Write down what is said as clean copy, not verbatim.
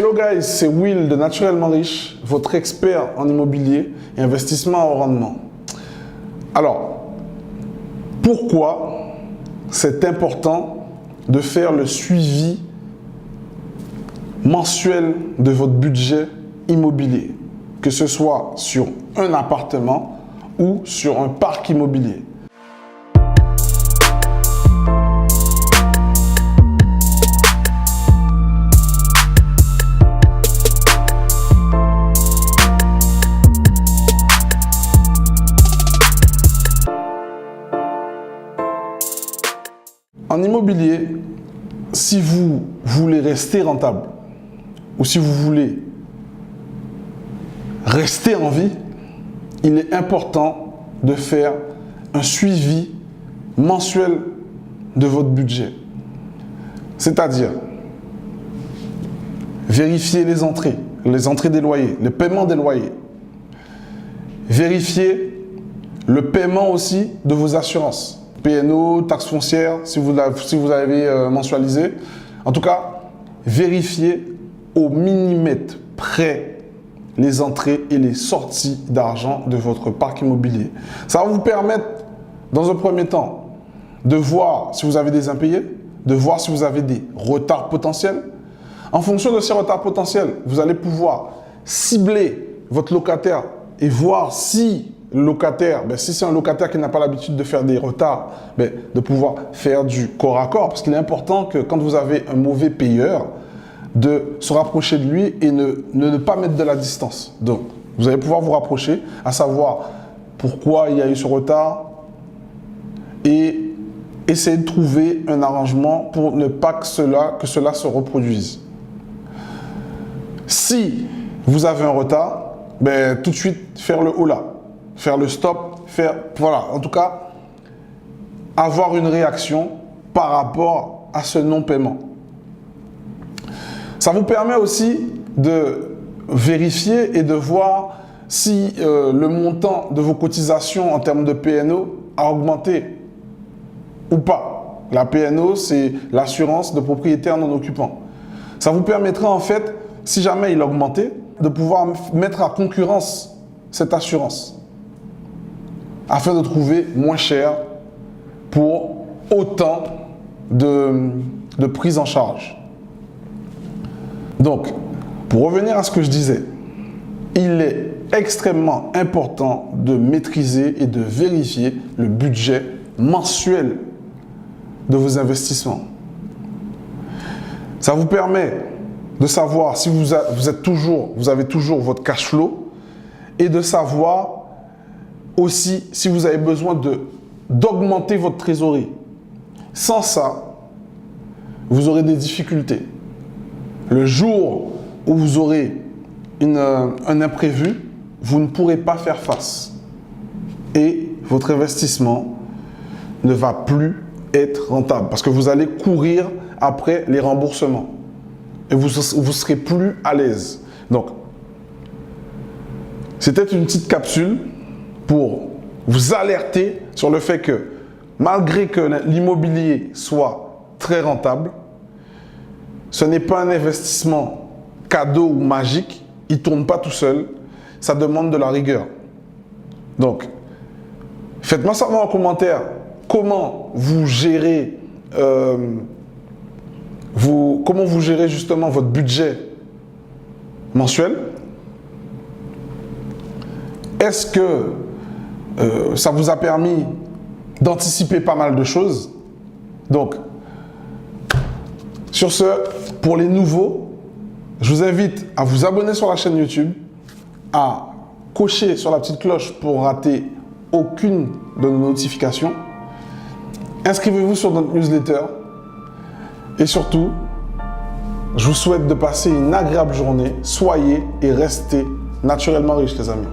Hello guys, c'est Will de Naturellement Riche, votre expert en immobilier et investissement au rendement. Alors, pourquoi c'est important de faire le suivi mensuel de votre budget immobilier, que ce soit sur un appartement ou sur un parc immobilier? En immobilier, si vous voulez rester rentable ou si vous voulez rester en vie, il est important de faire un suivi mensuel de votre budget. C'est-à-dire vérifier les entrées des loyers, le paiement des loyers. Vérifier le paiement aussi de vos assurances. PNO, taxes foncières, si vous avez mensualisé. En tout cas, vérifiez au millimètre près les entrées et les sorties d'argent de votre parc immobilier. Ça va vous permettre, dans un premier temps, de voir si vous avez des impayés, de voir si vous avez des retards potentiels. En fonction de ces retards potentiels, vous allez pouvoir cibler votre locataire et voir si locataire, si c'est un locataire qui n'a pas l'habitude de faire des retards, de pouvoir faire du corps à corps. Parce qu'il est important que quand vous avez un mauvais payeur, de se rapprocher de lui et ne pas mettre de la distance. Donc, vous allez pouvoir vous rapprocher, à savoir pourquoi il y a eu ce retard et essayer de trouver un arrangement pour ne pas que cela se reproduise. Si vous avez un retard, tout de suite faire le holà. Faire le stop, voilà, en tout cas, avoir une réaction par rapport à ce non-paiement. Ça vous permet aussi de vérifier et de voir si le montant de vos cotisations en termes de PNO a augmenté ou pas. La PNO, c'est l'assurance de propriétaire non occupant. Ça vous permettra en fait, si jamais il a augmenté, de pouvoir mettre à concurrence cette assurance, afin de trouver moins cher pour autant de prise en charge. Donc, pour revenir à ce que je disais, il est extrêmement important de maîtriser et de vérifier le budget mensuel de vos investissements. Ça vous permet de savoir si vous avez toujours votre cash flow et de savoir aussi si vous avez besoin d'augmenter votre trésorerie. Sans ça, vous aurez des difficultés. Le jour où vous aurez un imprévu, vous ne pourrez pas faire face. Et votre investissement ne va plus être rentable parce que vous allez courir après les remboursements et vous serez plus à l'aise. Donc, c'était une petite capsule pour vous alerter sur le fait que malgré que l'immobilier soit très rentable, ce n'est pas un investissement cadeau ou magique, il ne tourne pas tout seul, ça demande de la rigueur. Donc, faites-moi savoir en commentaire comment vous gérez, justement votre budget mensuel. Est-ce que ça vous a permis d'anticiper pas mal de choses? Donc, sur ce, pour les nouveaux, je vous invite à vous abonner sur la chaîne YouTube, à cocher sur la petite cloche pour rater aucune de nos notifications. Inscrivez-vous sur notre newsletter et surtout, je vous souhaite de passer une agréable journée. Soyez et restez naturellement riches, les amis.